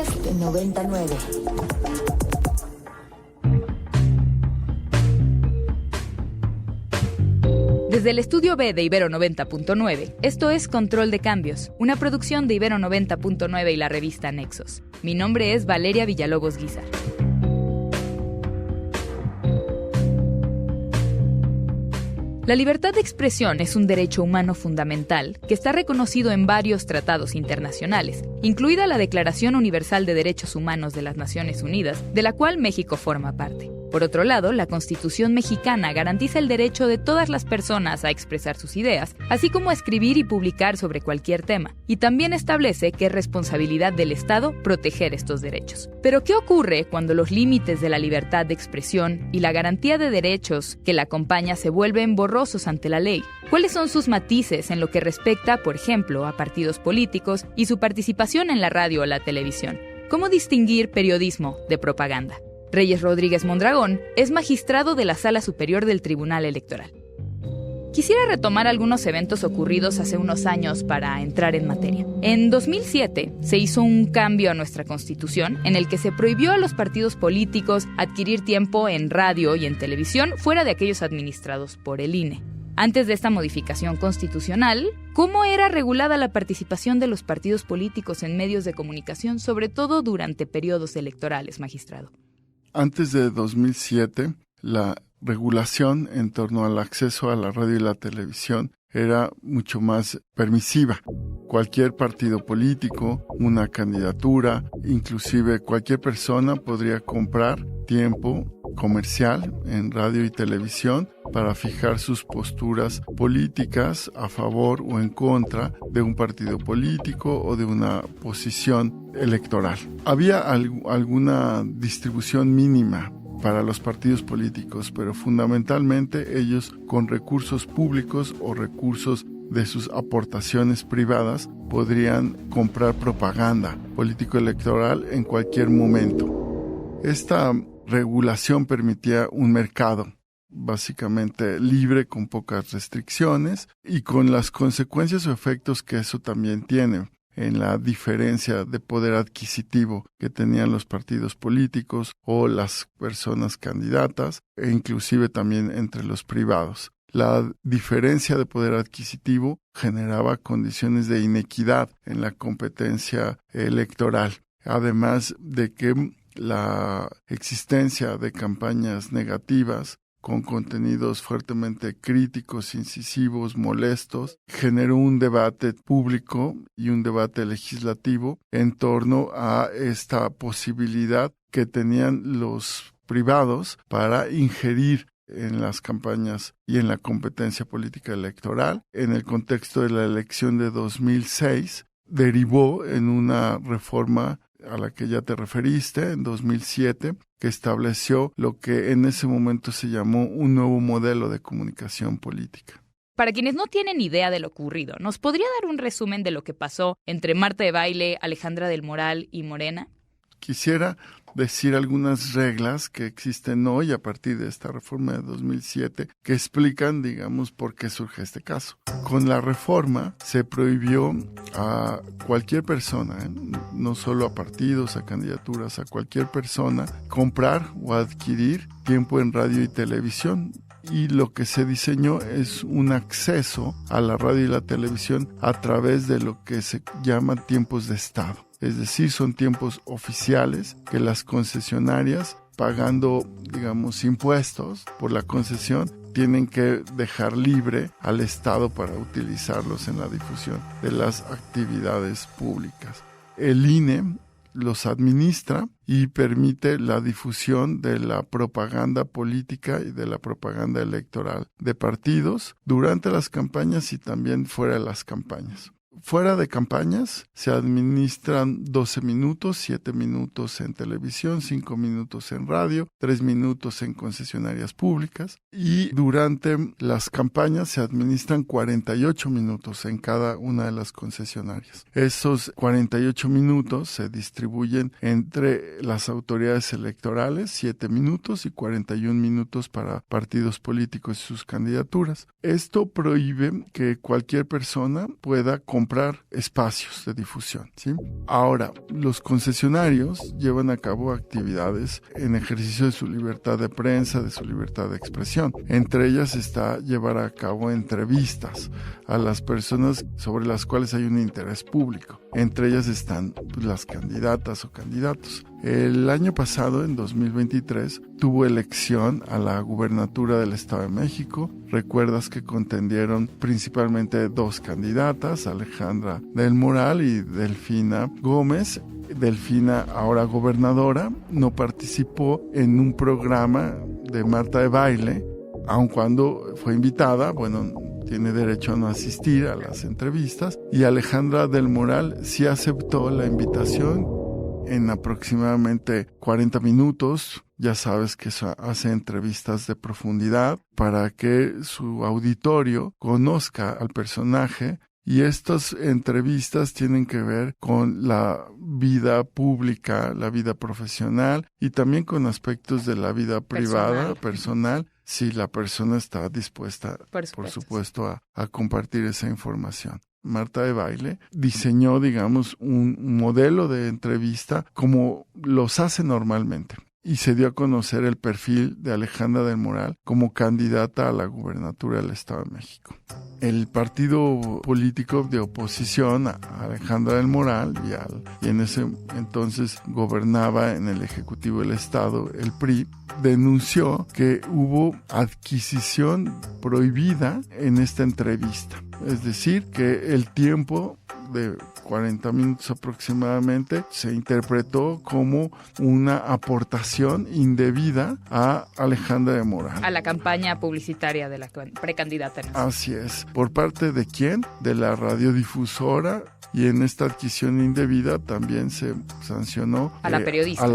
Podcast 99. Desde el estudio B de Ibero 90.9, esto es Control de Cambios, una producción de Ibero 90.9 y la revista Nexos. Mi nombre es Valeria Villalobos Guizar. La libertad de expresión es un derecho humano fundamental que está reconocido en varios tratados internacionales, incluida la Declaración Universal de Derechos Humanos de las Naciones Unidas, de la cual México forma parte. Por otro lado, la Constitución mexicana garantiza el derecho de todas las personas a expresar sus ideas, así como a escribir y publicar sobre cualquier tema, y también establece que es responsabilidad del Estado proteger estos derechos. Pero, ¿qué ocurre cuando los límites de la libertad de expresión y la garantía de derechos que la acompaña se vuelven borrosos ante la ley? ¿Cuáles son sus matices en lo que respecta, por ejemplo, a partidos políticos y su participación en la radio o la televisión? ¿Cómo distinguir periodismo de propaganda? Reyes Rodríguez Mondragón es magistrado de la Sala Superior del Tribunal Electoral. Quisiera retomar algunos eventos ocurridos hace unos años para entrar en materia. En 2007 se hizo un cambio a nuestra Constitución en el que se prohibió a los partidos políticos adquirir tiempo en radio y en televisión fuera de aquellos administrados por el INE. Antes de esta modificación constitucional, ¿cómo era regulada la participación de los partidos políticos en medios de comunicación, sobre todo durante periodos electorales, magistrado? Antes de 2007, la regulación en torno al acceso a la radio y la televisión era mucho más permisiva. Cualquier partido político, una candidatura, inclusive cualquier persona podría comprar tiempo comercial en radio y televisión para fijar sus posturas políticas a favor o en contra de un partido político o de una posición electoral. Había alguna distribución mínima para los partidos políticos, pero fundamentalmente ellos con recursos públicos o recursos de sus aportaciones privadas podrían comprar propaganda político-electoral en cualquier momento. Esta regulación permitía un mercado básicamente libre, con pocas restricciones y con las consecuencias o efectos que eso también tiene en la diferencia de poder adquisitivo que tenían los partidos políticos o las personas candidatas, e inclusive también entre los privados. La diferencia de poder adquisitivo generaba condiciones de inequidad en la competencia electoral, además de que la existencia de campañas negativas con contenidos fuertemente críticos, incisivos, molestos, generó un debate público y un debate legislativo en torno a esta posibilidad que tenían los privados para ingerir en las campañas y en la competencia política electoral. En el contexto de la elección de 2006, derivó en una reforma a la que ya te referiste, en 2007, que estableció lo que en ese momento se llamó un nuevo modelo de comunicación política. Para quienes no tienen idea de lo ocurrido, ¿nos podría dar un resumen de lo que pasó entre Marta de Baile, Alejandra del Moral y Morena? Quisiera decir algunas reglas que existen hoy a partir de esta reforma de 2007 que explican, digamos, por qué surge este caso. Con la reforma se prohibió a cualquier persona, no solo a partidos, a candidaturas, a cualquier persona, comprar o adquirir tiempo en radio y televisión. Y lo que se diseñó es un acceso a la radio y la televisión a través de lo que se llaman tiempos de Estado. Es decir, son tiempos oficiales que las concesionarias, pagando, digamos, impuestos por la concesión, tienen que dejar libre al Estado para utilizarlos en la difusión de las actividades públicas. El INE los administra y permite la difusión de la propaganda política y de la propaganda electoral de partidos durante las campañas y también fuera de las campañas. Fuera de campañas se administran 12 minutos, 7 minutos en televisión, 5 minutos en radio, 3 minutos en concesionarias públicas, y durante las campañas se administran 48 minutos en cada una de las concesionarias. Esos 48 minutos se distribuyen entre las autoridades electorales, 7 minutos y 41 minutos para partidos políticos y sus candidaturas. Esto prohíbe que cualquier persona pueda comprar comprar espacios de difusión, ¿sí? Ahora, los concesionarios llevan a cabo actividades en ejercicio de su libertad de prensa, de su libertad de expresión. Entre ellas está llevar a cabo entrevistas a las personas sobre las cuales hay un interés público. Entre ellas están las candidatas o candidatos. El año pasado, en 2023, tuvo elección a la gubernatura del Estado de México. Recuerdas que contendieron principalmente 2 candidatas, Alejandra del Moral y Delfina Gómez. Delfina, ahora gobernadora, no participó en un programa de Marta de Baile, aun cuando fue invitada, tiene derecho a no asistir a las entrevistas, y Alejandra del Moral sí aceptó la invitación. En aproximadamente 40 minutos, ya sabes que hace entrevistas de profundidad para que su auditorio conozca al personaje, y estas entrevistas tienen que ver con la vida pública, la vida profesional y también con aspectos de la vida privada, personal, si la persona está dispuesta, por supuesto, a compartir esa información. Marta de Baile diseñó, un modelo de entrevista como los hace normalmente, y se dio a conocer el perfil de Alejandra del Moral como candidata a la gubernatura del Estado de México. El partido político de oposición a Alejandra del Moral, y en ese entonces gobernaba en el Ejecutivo del Estado, el PRI, denunció que hubo adquisición prohibida en esta entrevista. Es decir, que el tiempo de 40 minutos aproximadamente se interpretó como una aportación indebida a Alejandra del Moral. A la campaña publicitaria de la precandidata. Así es. ¿Por parte de quién? De la radiodifusora. Y en esta adquisición indebida también se sancionó a la periodista,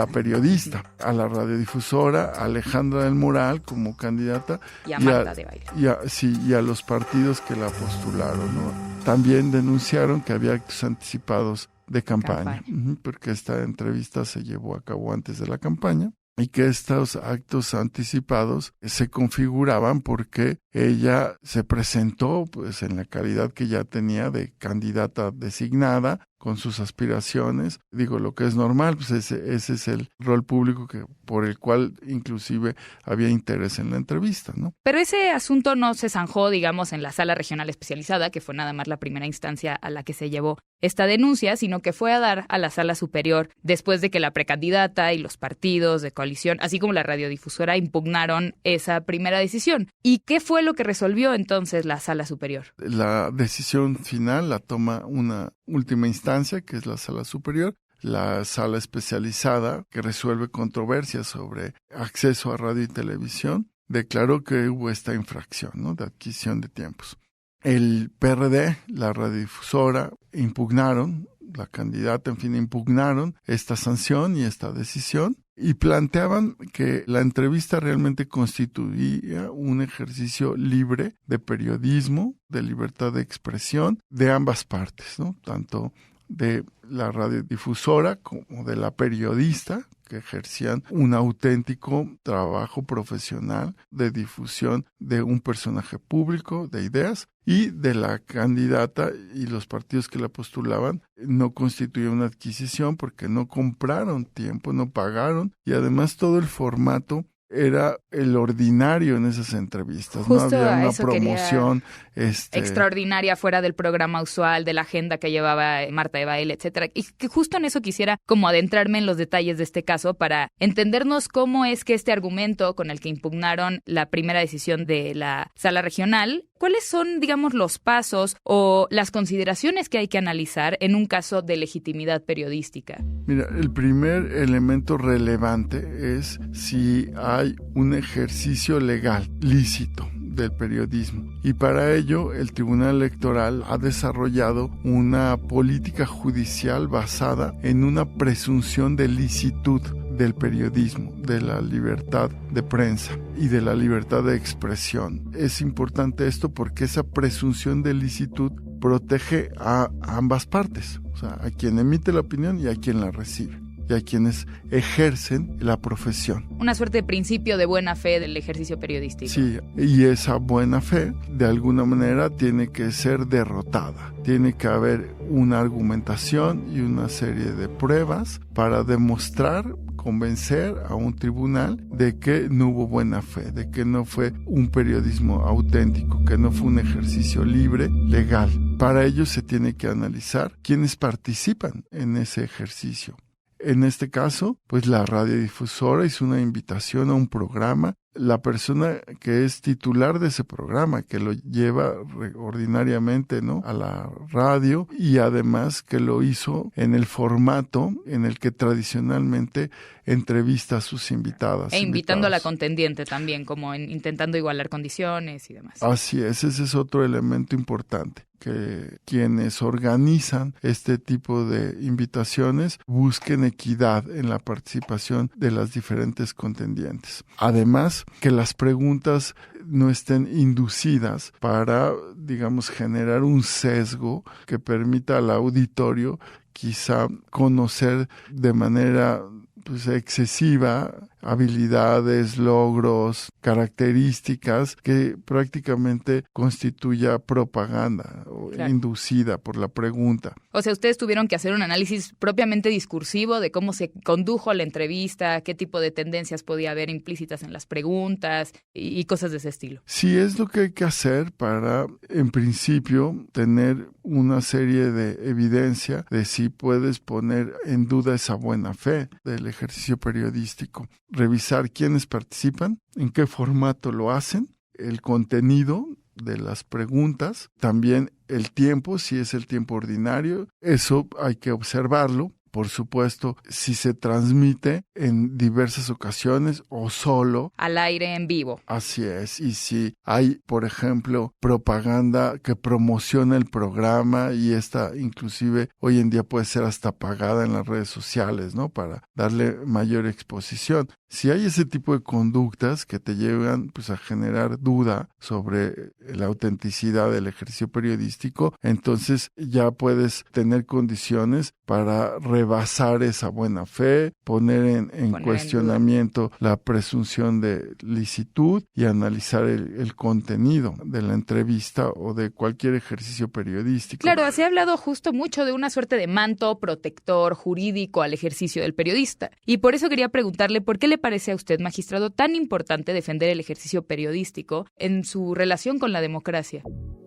a la radiodifusora, Alejandra del Moral como candidata y a Marta de Baile. Y a los partidos que la postularon, ¿no? También denunciaron que había actos anticipados de campaña. Porque esta entrevista se llevó a cabo antes de la campaña. Y que estos actos anticipados se configuraban porque ella se presentó en la calidad que ya tenía de candidata designada, con sus aspiraciones. Lo que es normal, ese es el rol público por el cual inclusive había interés en la entrevista, ¿no? Pero ese asunto no se zanjó, en la sala regional especializada, que fue nada más la primera instancia a la que se llevó esta denuncia, sino que fue a dar a la sala superior después de que la precandidata y los partidos de coalición, así como la radiodifusora, impugnaron esa primera decisión. ¿Y qué fue lo que resolvió entonces la sala superior? La decisión final la toma una última instancia, que es la sala superior. La sala especializada que resuelve controversias sobre acceso a radio y televisión declaró que hubo esta infracción, ¿no?, de adquisición de tiempos. El PRD, la radiodifusora, impugnaron, la candidata, impugnaron esta sanción y esta decisión, y planteaban que la entrevista realmente constituía un ejercicio libre de periodismo, de libertad de expresión de ambas partes, ¿no?, tanto de la radiodifusora como de la periodista, que ejercían un auténtico trabajo profesional de difusión de un personaje público, de ideas, y de la candidata y los partidos que la postulaban. No constituía una adquisición porque no compraron tiempo, no pagaron, y además todo el formato era el ordinario en esas entrevistas. Justo no había una promoción extraordinaria fuera del programa usual, de la agenda que llevaba Marta de Baile, etcétera. Y que justo en eso quisiera como adentrarme en los detalles de este caso para entendernos cómo es que este argumento con el que impugnaron la primera decisión de la sala regional, ¿cuáles son, los pasos o las consideraciones que hay que analizar en un caso de legitimidad periodística? Mira, el primer elemento relevante es si hay un ejercicio legal, lícito, del periodismo. Y para ello, el Tribunal Electoral ha desarrollado una política judicial basada en una presunción de licitud del periodismo, de la libertad de prensa y de la libertad de expresión. Es importante esto porque esa presunción de licitud protege a ambas partes, o sea, a quien emite la opinión y a quien la recibe. y a quienes ejercen la profesión. Una suerte de principio de buena fe del ejercicio periodístico. Sí, y esa buena fe, de alguna manera, tiene que ser derrotada. Tiene que haber una argumentación y una serie de pruebas para demostrar, convencer a un tribunal de que no hubo buena fe, de que no fue un periodismo auténtico, que no fue un ejercicio libre, legal. Para ello se tiene que analizar quiénes participan en ese ejercicio. En este caso, pues la radiodifusora hizo una invitación a un programa. La persona que es titular de ese programa, que lo lleva ordinariamente, ¿no?, a la radio, y además que lo hizo en el formato en el que tradicionalmente entrevista a sus invitadas. E invitando a la contendiente también, como intentando igualar condiciones y demás. Así es, ese es otro elemento importante, que quienes organizan este tipo de invitaciones busquen equidad en la participación de las diferentes contendientes. Además, que las preguntas no estén inducidas para, digamos, generar un sesgo que permita al auditorio quizá conocer de manera excesiva habilidades, logros, características que prácticamente constituya propaganda inducida por la pregunta. O sea, ustedes tuvieron que hacer un análisis propiamente discursivo de cómo se condujo la entrevista, qué tipo de tendencias podía haber implícitas en las preguntas y cosas de ese estilo. Sí, es lo que hay que hacer para, en principio, tener una serie de evidencia de si puedes poner en duda esa buena fe del ejercicio periodístico. Revisar quiénes participan, en qué formato lo hacen, el contenido de las preguntas, también el tiempo, si es el tiempo ordinario, eso hay que observarlo. Por supuesto, si se transmite en diversas ocasiones o solo al aire en vivo. Así es. Y si hay, por ejemplo, propaganda que promociona el programa y esta inclusive hoy en día puede ser hasta pagada en las redes sociales, ¿no?, para darle mayor exposición. Si hay ese tipo de conductas que te llevan a generar duda sobre la autenticidad del ejercicio periodístico, entonces ya puedes tener condiciones para rebasar esa buena fe, poner en cuestionamiento la presunción de licitud y analizar el contenido de la entrevista o de cualquier ejercicio periodístico. Claro, se ha hablado justo mucho de una suerte de manto protector jurídico al ejercicio del periodista. Y por eso quería preguntarle por qué le parece a usted, magistrado, tan importante defender el ejercicio periodístico en su relación con la democracia.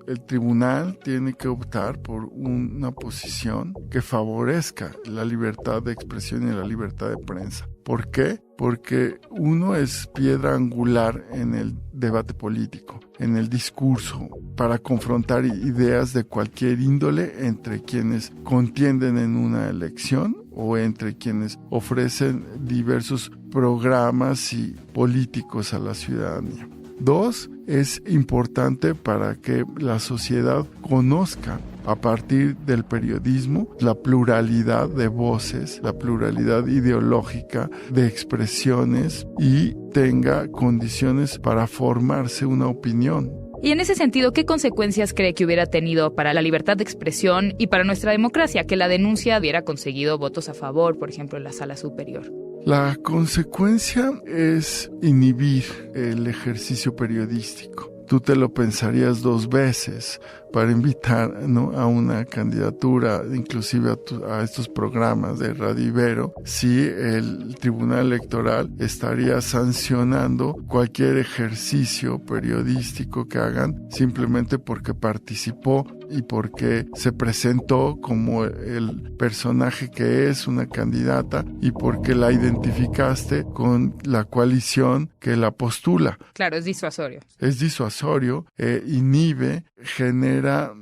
El tribunal tiene que optar por una posición que favorezca la libertad de expresión y la libertad de prensa. ¿Por qué? Porque uno es piedra angular en el debate político, en el discurso, para confrontar ideas de cualquier índole entre quienes contienden en una elección o entre quienes ofrecen diversos programas y políticos a la ciudadanía. 2, es importante para que la sociedad conozca a partir del periodismo la pluralidad de voces, la pluralidad ideológica de expresiones y tenga condiciones para formarse una opinión. Y en ese sentido, ¿qué consecuencias cree que hubiera tenido para la libertad de expresión y para nuestra democracia que la denuncia hubiera conseguido votos a favor, por ejemplo, en la sala superior? La consecuencia es inhibir el ejercicio periodístico. Tú te lo pensarías 2 veces para invitar, ¿no?, a una candidatura, inclusive a estos programas de Radio Ibero, si el Tribunal Electoral estaría sancionando cualquier ejercicio periodístico que hagan simplemente porque participó y porque se presentó como el personaje que es una candidata y porque la identificaste con la coalición que la postula. Claro, es disuasorio. Es disuasorio, inhibe, genera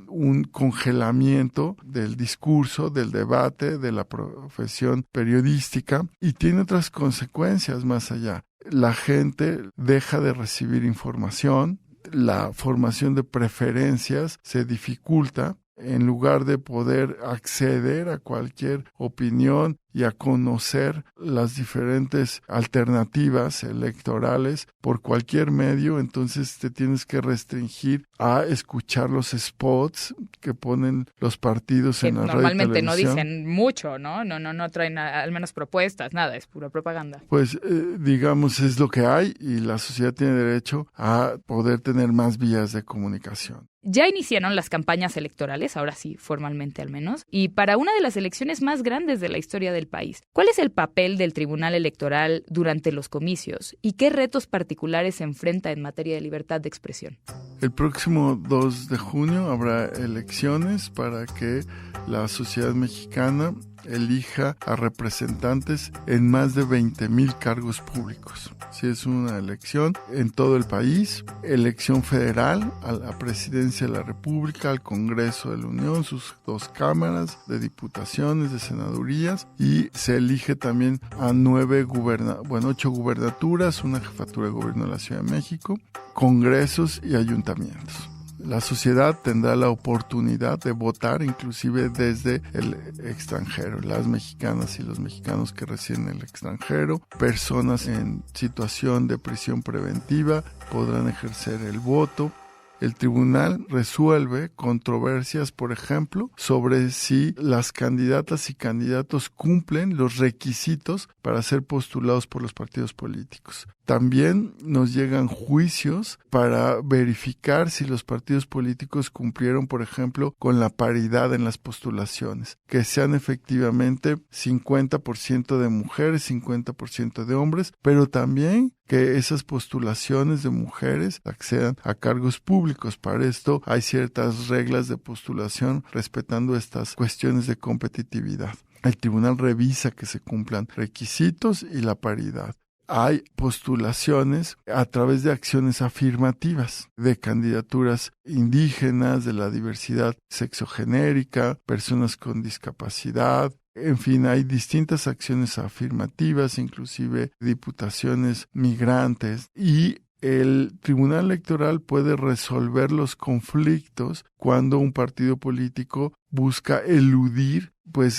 un congelamiento del discurso, del debate, de la profesión periodística y tiene otras consecuencias más allá. La gente deja de recibir información, la formación de preferencias se dificulta, en lugar de poder acceder a cualquier opinión y a conocer las diferentes alternativas electorales por cualquier medio, entonces te tienes que restringir a escuchar los spots que ponen los partidos que en la radio y normalmente no televisión. dicen mucho, ¿no? No traen al menos propuestas, nada, es pura propaganda. Pues digamos es lo que hay y la sociedad tiene derecho a poder tener más vías de comunicación. Ya iniciaron las campañas electorales, ahora sí, formalmente al menos, y para una de las elecciones más grandes de la historia del país. ¿Cuál es el papel del Tribunal Electoral durante los comicios y qué retos particulares se enfrenta en materia de libertad de expresión? El próximo 2 de junio habrá elecciones para que la sociedad mexicana elija a representantes en más de 20,000 cargos públicos. Si es una elección en todo el país, elección federal a la presidencia de la República, al Congreso de la Unión, sus 2 cámaras de diputaciones, de senadurías, y se elige también a 8 gubernaturas, una jefatura de gobierno de la Ciudad de México, congresos y ayuntamientos. La sociedad tendrá la oportunidad de votar inclusive desde el extranjero. Las mexicanas y los mexicanos que residen en el extranjero, personas en situación de prisión preventiva podrán ejercer el voto. El tribunal resuelve controversias, por ejemplo, sobre si las candidatas y candidatos cumplen los requisitos para ser postulados por los partidos políticos. También nos llegan juicios para verificar si los partidos políticos cumplieron, por ejemplo, con la paridad en las postulaciones, que sean efectivamente 50% de mujeres, 50% de hombres, pero también que esas postulaciones de mujeres accedan a cargos públicos. Para esto hay ciertas reglas de postulación respetando estas cuestiones de competitividad. El tribunal revisa que se cumplan requisitos y la paridad. Hay postulaciones a través de acciones afirmativas de candidaturas indígenas, de la diversidad sexogenérica, personas con discapacidad. En fin, hay distintas acciones afirmativas, inclusive diputaciones migrantes, y el Tribunal Electoral puede resolver los conflictos cuando un partido político busca eludir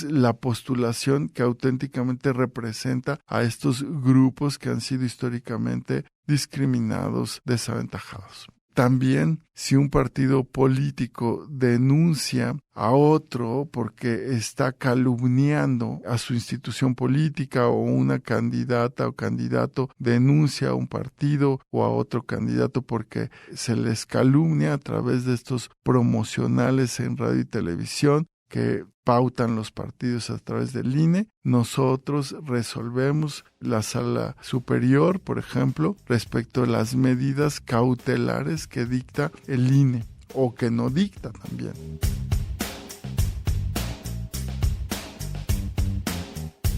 la postulación que auténticamente representa a estos grupos que han sido históricamente discriminados, desaventajados. También, si un partido político denuncia a otro porque está calumniando a su institución política, o una candidata o candidato denuncia a un partido o a otro candidato porque se les calumnia a través de estos promocionales en radio y televisión que pautan los partidos a través del INE, nosotros resolvemos la Sala Superior, por ejemplo, respecto a las medidas cautelares que dicta el INE o que no dicta también.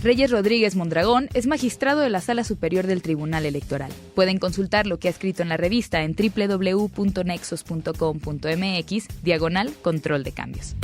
Reyes Rodríguez Mondragón es magistrado de la Sala Superior del Tribunal Electoral. Pueden consultar lo que ha escrito en la revista en www.nexos.com.mx/control de cambios.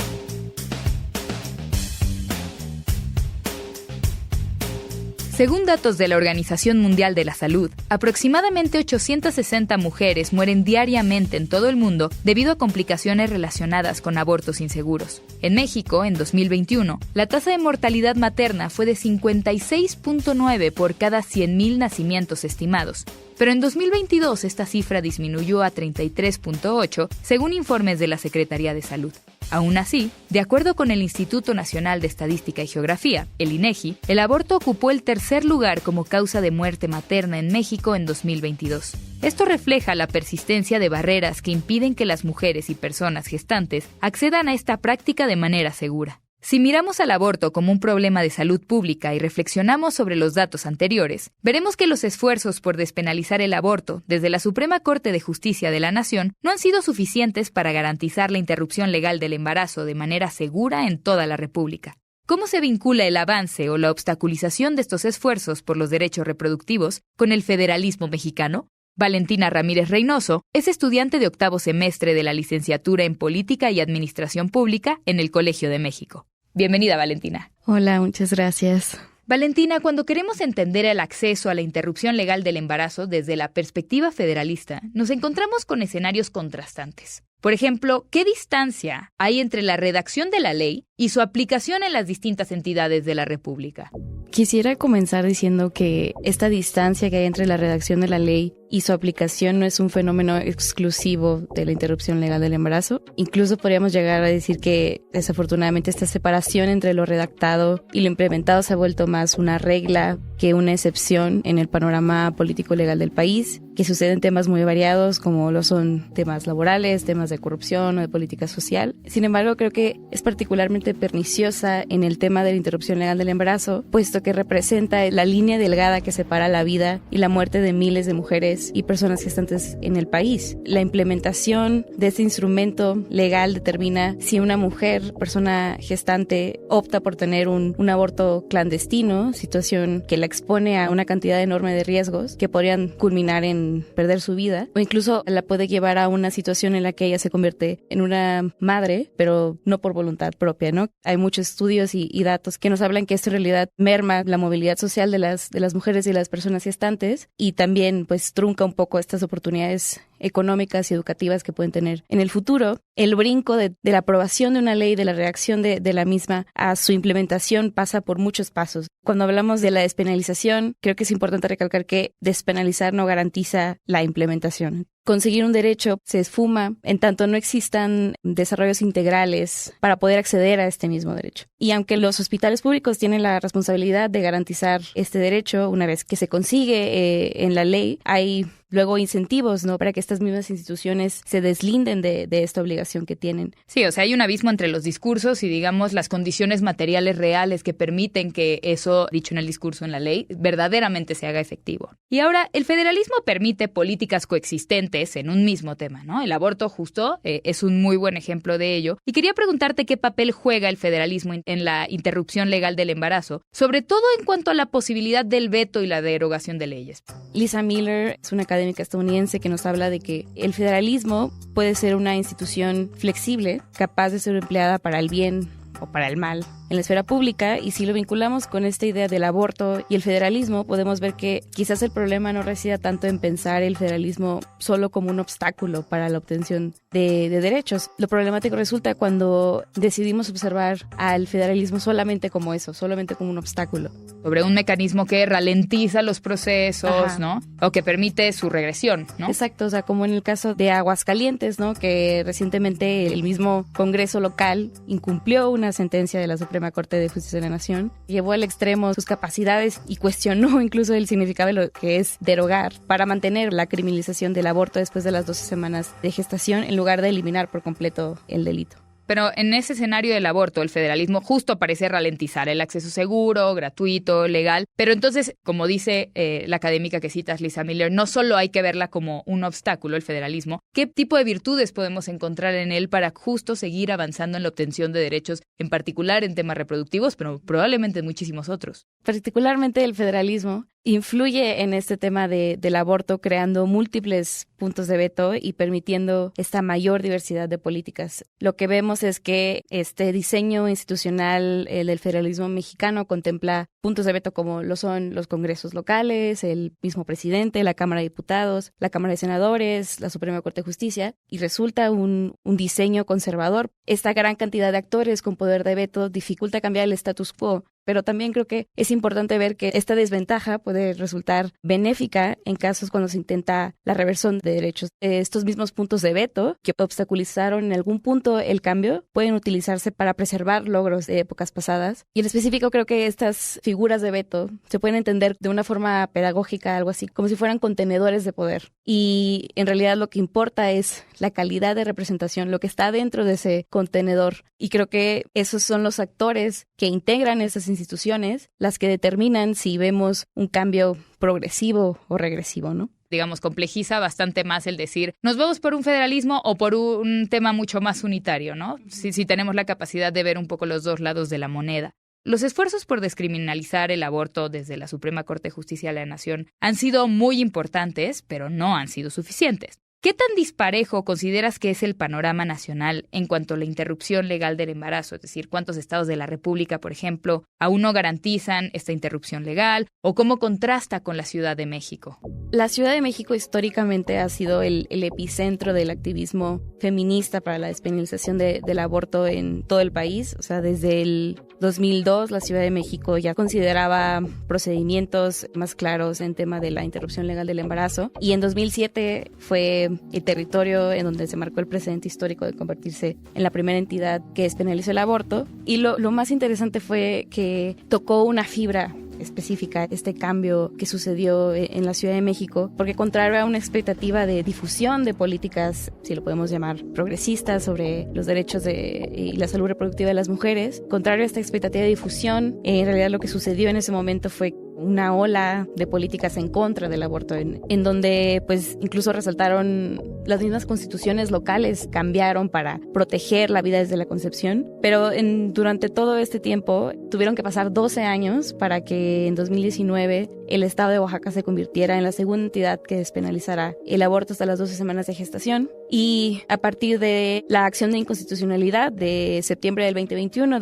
Según datos de la Organización Mundial de la Salud, aproximadamente 860 mujeres mueren diariamente en todo el mundo debido a complicaciones relacionadas con abortos inseguros. En México, en 2021, la tasa de mortalidad materna fue de 56.9 por cada 100,000 nacimientos estimados. Pero en 2022 esta cifra disminuyó a 33.8, según informes de la Secretaría de Salud. Aún así, de acuerdo con el Instituto Nacional de Estadística y Geografía, el INEGI, el aborto ocupó el tercer lugar como causa de muerte materna en México en 2022. Esto refleja la persistencia de barreras que impiden que las mujeres y personas gestantes accedan a esta práctica de manera segura. Si miramos al aborto como un problema de salud pública y reflexionamos sobre los datos anteriores, veremos que los esfuerzos por despenalizar el aborto desde la Suprema Corte de Justicia de la Nación no han sido suficientes para garantizar la interrupción legal del embarazo de manera segura en toda la República. ¿Cómo se vincula el avance o la obstaculización de estos esfuerzos por los derechos reproductivos con el federalismo mexicano? Valentina Ramírez Reynoso es estudiante de 8º semestre de la licenciatura en Política y Administración Pública en el Colegio de México. Bienvenida, Valentina. Hola, muchas gracias. Valentina, cuando queremos entender el acceso a la interrupción legal del embarazo desde la perspectiva federalista, nos encontramos con escenarios contrastantes. Por ejemplo, ¿qué distancia hay entre la redacción de la ley y su aplicación en las distintas entidades de la República? Quisiera comenzar diciendo que esta distancia que hay entre la redacción de la ley y su aplicación no es un fenómeno exclusivo de la interrupción legal del embarazo. Incluso podríamos llegar a decir que desafortunadamente esta separación entre lo redactado y lo implementado se ha vuelto más una regla que una excepción en el panorama político legal del país, que sucede en temas muy variados como lo son temas laborales, temas de corrupción o de política social. Sin embargo, creo que es particularmente perniciosa en el tema de la interrupción legal del embarazo, puesto que representa la línea delgada que separa la vida y la muerte de miles de mujeres y personas gestantes en el país. La implementación de este instrumento legal determina si una mujer, persona gestante, opta por tener un aborto clandestino, situación que la expone a una cantidad enorme de riesgos que podrían culminar en perder su vida, o incluso la puede llevar a una situación en la que ella se convierte en una madre, pero no por voluntad propia, ¿no? Hay muchos estudios y datos que nos hablan que esto en realidad merma la movilidad social de las mujeres y las personas gestantes, y también pues trunca un poco estas oportunidades económicas y educativas que pueden tener en el futuro. El brinco de la aprobación de una ley, de la redacción de la misma a su implementación pasa por muchos pasos. Cuando hablamos de la despenalización, creo que es importante recalcar que despenalizar no garantiza la implementación. Conseguir un derecho se esfuma en tanto no existan desarrollos integrales para poder acceder a este mismo derecho. Y aunque los hospitales públicos tienen la responsabilidad de garantizar este derecho, una vez que se consigue en la ley, hay luego incentivos, ¿no?, para que estas mismas instituciones se deslinden de esta obligación que tienen. Sí, o sea, hay un abismo entre los discursos y, digamos, las condiciones materiales reales que permiten que eso, dicho en el discurso, en la ley, verdaderamente se haga efectivo. Y ahora, el federalismo permite políticas coexistentes en un mismo tema, ¿no? El aborto justo es un muy buen ejemplo de ello. Y quería preguntarte qué papel juega el federalismo en la interrupción legal del embarazo, sobre todo en cuanto a la posibilidad del veto y la derogación de leyes. Lisa Miller es una académica estadounidense que nos habla de que el federalismo puede ser una institución flexible, capaz de ser empleada para el bien o para el mal en la esfera pública, y si lo vinculamos con esta idea del aborto y el federalismo, podemos ver que quizás el problema no resida tanto en pensar el federalismo solo como un obstáculo para la obtención de derechos. Lo problemático resulta cuando decidimos observar al federalismo solamente como eso, solamente como un obstáculo. Sobre un mecanismo que ralentiza los procesos, Ajá. ¿no? O que permite su regresión, ¿no? Exacto, o sea, como en el caso de Aguascalientes, ¿no?, que recientemente el mismo Congreso local incumplió una sentencia de la Suprema Corte de Justicia de la Nación, llevó al extremo sus capacidades y cuestionó incluso el significado de lo que es derogar para mantener la criminalización del aborto después de las 12 semanas de gestación en lugar de eliminar por completo el delito. Pero en ese escenario del aborto, el federalismo justo parece ralentizar el acceso seguro, gratuito, legal. Pero entonces, como dice la académica que citas, Lisa Miller, no solo hay que verla como un obstáculo, el federalismo. ¿Qué tipo de virtudes podemos encontrar en él para justo seguir avanzando en la obtención de derechos, en particular en temas reproductivos, pero probablemente en muchísimos otros? Particularmente el federalismo influye en este tema del aborto, creando múltiples puntos de veto y permitiendo esta mayor diversidad de políticas. Lo que vemos es que este diseño institucional del federalismo mexicano contempla puntos de veto como lo son los congresos locales, el mismo presidente, la Cámara de Diputados, la Cámara de Senadores, la Suprema Corte de Justicia, y resulta un diseño conservador. Esta gran cantidad de actores con poder de veto dificulta cambiar el status quo, pero también creo que es importante ver que esta desventaja puede resultar benéfica en casos cuando se intenta la reversión de derechos. Estos mismos puntos de veto que obstaculizaron en algún punto el cambio pueden utilizarse para preservar logros de épocas pasadas. Y en específico creo que estas figuras de veto se pueden entender de una forma pedagógica, algo así, como si fueran contenedores de poder. Y en realidad lo que importa es la calidad de representación, lo que está dentro de ese contenedor. Y creo que esos son los actores que integran esas instituciones, las que determinan si vemos un cambio progresivo o regresivo, ¿no? Digamos, complejiza bastante más el decir, nos vamos por un federalismo o por un tema mucho más unitario, ¿no? Si tenemos la capacidad de ver un poco los dos lados de la moneda. Los esfuerzos por descriminalizar el aborto desde la Suprema Corte de Justicia de la Nación han sido muy importantes, pero no han sido suficientes. ¿Qué tan disparejo consideras que es el panorama nacional en cuanto a la interrupción legal del embarazo? Es decir, ¿cuántos estados de la República, por ejemplo, aún no garantizan esta interrupción legal? ¿O cómo contrasta con la Ciudad de México? La Ciudad de México históricamente ha sido el epicentro del activismo feminista para la despenalización del aborto en todo el país. O sea, desde el 2002 la Ciudad de México ya consideraba procedimientos más claros en tema de la interrupción legal del embarazo. Y en 2007 fue el territorio en donde se marcó el precedente histórico de convertirse en la primera entidad que despenalizó el aborto. Y lo más interesante fue que tocó una fibra específica este cambio que sucedió en la Ciudad de México, porque contrario a una expectativa de difusión de políticas, si lo podemos llamar progresistas, sobre los derechos y la salud reproductiva de las mujeres, contrario a esta expectativa de difusión, en realidad lo que sucedió en ese momento fue una ola de políticas en contra del aborto, en donde pues incluso resaltaron las mismas constituciones locales, cambiaron para proteger la vida desde la concepción, pero durante todo este tiempo tuvieron que pasar 12 años para que en 2019 el estado de Oaxaca se convirtiera en la segunda entidad que despenalizara el aborto hasta las 12 semanas de gestación. Y a partir de la acción de inconstitucionalidad de septiembre del 2021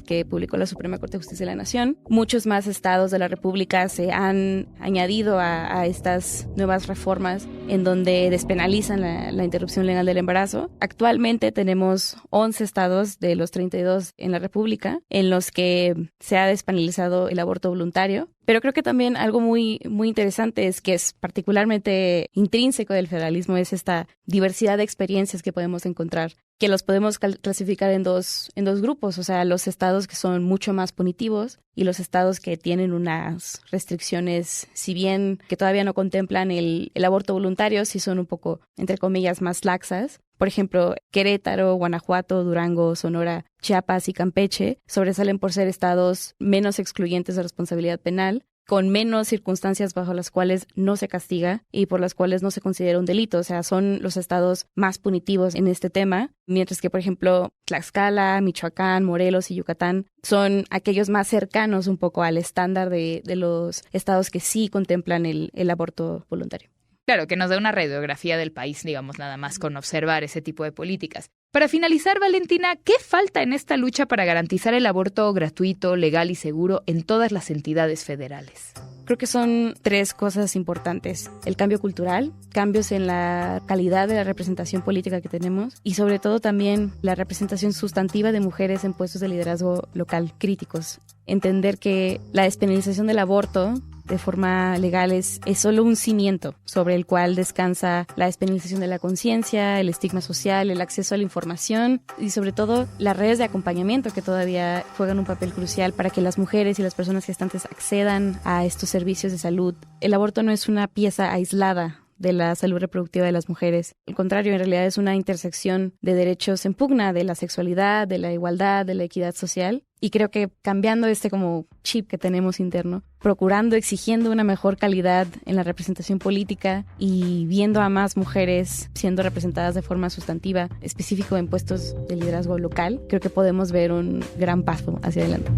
que publicó la Suprema Corte de Justicia de la Nación, muchos más estados de la República se han añadido a estas nuevas reformas en donde despenalizan la interrupción legal del embarazo. Actualmente tenemos 11 estados de los 32 en la República en los que se ha despenalizado el aborto voluntario. Pero creo que también algo muy, muy interesante es que es particularmente intrínseco del federalismo es esta diversidad de experiencias que podemos encontrar, que los podemos clasificar en dos grupos, o sea, los estados que son mucho más punitivos y los estados que tienen unas restricciones, si bien que todavía no contemplan el aborto voluntario, sí son un poco, entre comillas, más laxas. Por ejemplo, Querétaro, Guanajuato, Durango, Sonora, Chiapas y Campeche sobresalen por ser estados menos excluyentes de responsabilidad penal, con menos circunstancias bajo las cuales no se castiga y por las cuales no se considera un delito. O sea, son los estados más punitivos en este tema, mientras que, por ejemplo, Tlaxcala, Michoacán, Morelos y Yucatán son aquellos más cercanos un poco al estándar de los estados que sí contemplan el aborto voluntario. Claro, que nos da una radiografía del país, digamos, nada más con observar ese tipo de políticas. Para finalizar, Valentina, ¿qué falta en esta lucha para garantizar el aborto gratuito, legal y seguro en todas las entidades federales? Creo que son 3 cosas importantes. El cambio cultural, cambios en la calidad de la representación política que tenemos y sobre todo también la representación sustantiva de mujeres en puestos de liderazgo local críticos. Entender que la despenalización del aborto de forma legal es solo un cimiento sobre el cual descansa la despenalización de la conciencia, el estigma social, el acceso a la información y sobre todo las redes de acompañamiento que todavía juegan un papel crucial para que las mujeres y las personas gestantes accedan a estos servicios de salud. El aborto no es una pieza aislada de la salud reproductiva de las mujeres. Al contrario, en realidad es una intersección de derechos en pugna de la sexualidad, de la igualdad, de la equidad social. Y creo que cambiando este como chip que tenemos interno, procurando, exigiendo una mejor calidad en la representación política y viendo a más mujeres siendo representadas de forma sustantiva, específico en puestos de liderazgo local, creo que podemos ver un gran paso hacia adelante.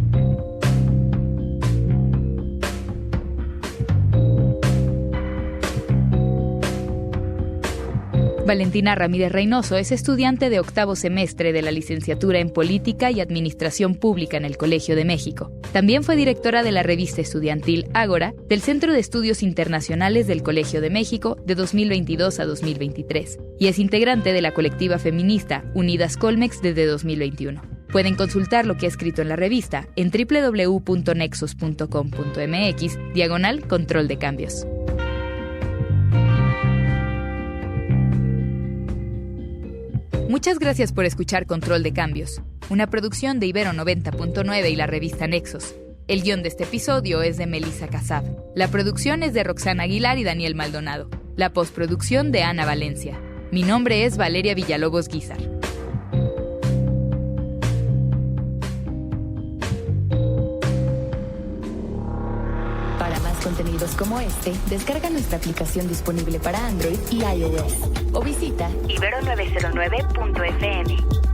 Valentina Ramírez Reynoso es estudiante de 8º semestre de la licenciatura en Política y Administración Pública en el Colegio de México. También fue directora de la revista estudiantil Ágora del Centro de Estudios Internacionales del Colegio de México de 2022 a 2023 y es integrante de la colectiva feminista Unidas Colmex desde 2021. Pueden consultar lo que ha escrito en la revista en www.nexos.com.mx/control de cambios. Muchas gracias por escuchar Control de Cambios, una producción de Ibero 90.9 y la revista Nexos. El guión de este episodio es de Melissa Casab. La producción es de Roxana Aguilar y Daniel Maldonado. La postproducción de Ana Valencia. Mi nombre es Valeria Villalobos Guizar. Para más contenidos como este, descarga nuestra aplicación disponible para Android y iOS o visita ibero909.fm.